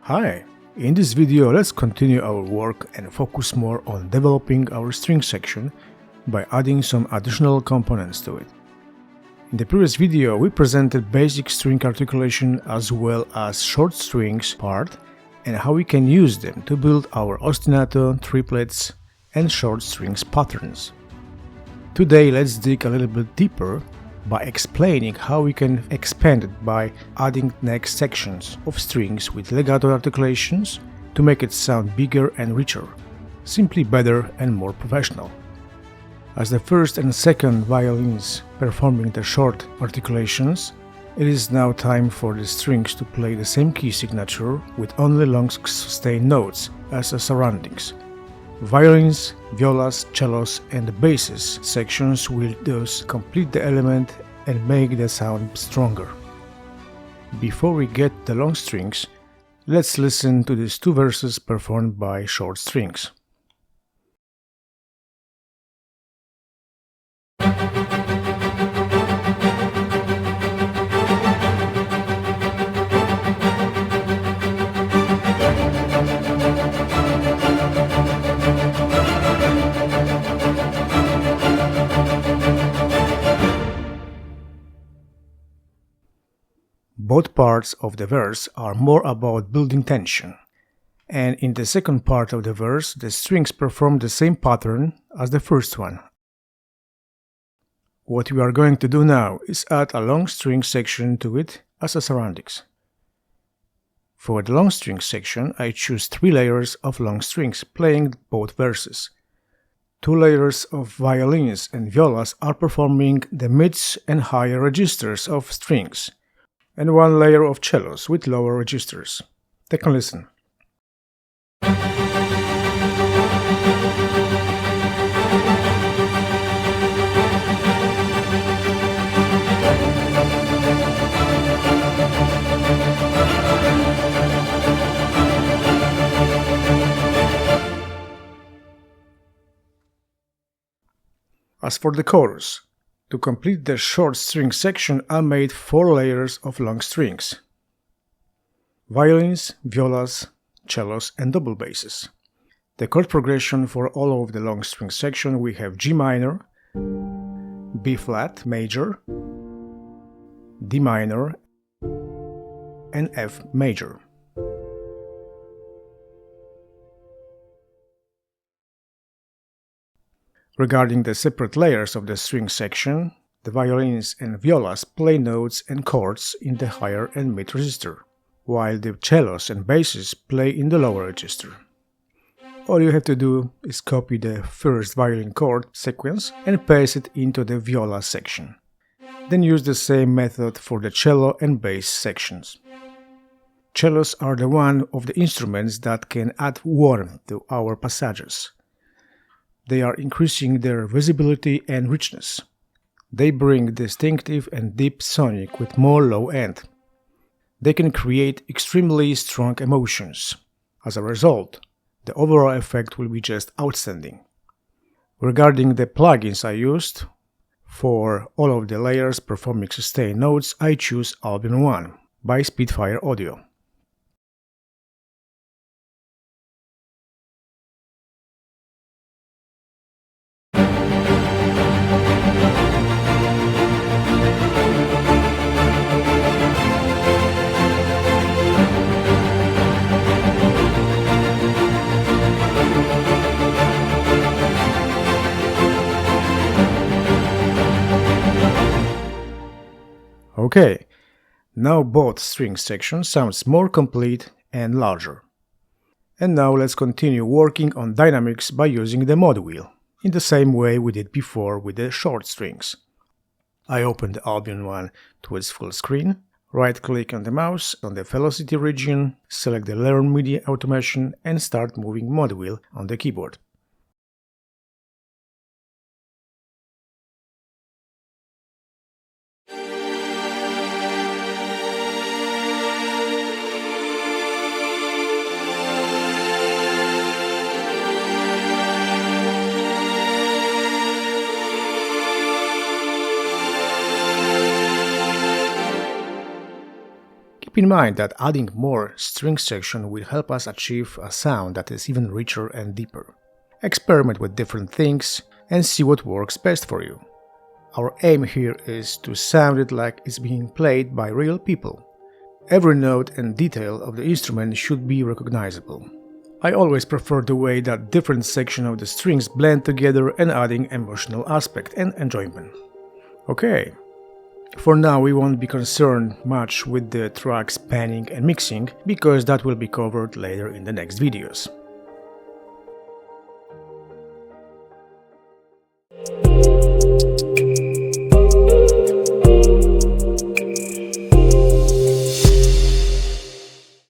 Hi! In this video, let's continue our work and focus more on developing our string section by adding some additional components to it. In the previous video, we presented basic string articulation as well as short strings part and how we can use them to build our ostinato, triplets and short strings patterns. Today, let's dig a little bit deeper by explaining how we can expand it by adding next sections of strings with legato articulations to make it sound bigger and richer, simply better and more professional. As the first and second violins performing the short articulations, it is now time for the strings to play the same key signature with only long sustained notes as the surroundings. Violins, violas, cellos and the basses sections will thus complete the element and make the sound stronger. Before we get the long strings, let's listen to these two verses performed by short strings. Both parts of the verse are more about building tension, and in the second part of the verse the strings perform the same pattern as the first one. What we are going to do now is add a long string section to it as a surroundings. For the long string section, I choose 3 layers of long strings playing both verses. 2 layers of violins and violas are performing the mids and higher registers of strings, and 1 layer of cellos with lower registers. Take a listen. As for the chorus, to complete the short string section, I made 4 layers of long strings: violins, violas, cellos and double basses. The chord progression for all of the long string section we have G minor, B flat major, D minor and F major. Regarding the separate layers of the string section, the violins and violas play notes and chords in the higher and mid register, while the cellos and basses play in the lower register. All you have to do is copy the first violin chord sequence and paste it into the viola section. Then use the same method for the cello and bass sections. Cellos are the one of the instruments that can add warmth to our passages. They are increasing their visibility and richness. They bring distinctive and deep sonic with more low end. They can create extremely strong emotions. As a result, the overall effect will be just outstanding. Regarding the plugins I used, for all of the layers performing sustained notes, I choose Albion 1 by Spitfire Audio. Okay, now both string sections sounds more complete and larger. And now let's continue working on dynamics by using the mod wheel, in the same way we did before with the short strings. I open the Albion 1 to its full screen, right-click on the mouse on the velocity region, select the Learn MIDI automation and start moving mod wheel on the keyboard. Keep in mind that adding more string section will help us achieve a sound that is even richer and deeper. Experiment with different things and see what works best for you. Our aim here is to sound it like it's being played by real people. Every note and detail of the instrument should be recognizable. I always prefer the way that different sections of the strings blend together and adding emotional aspect and enjoyment. Okay, for now we won't be concerned much with the tracks panning and mixing because that will be covered later in the next videos.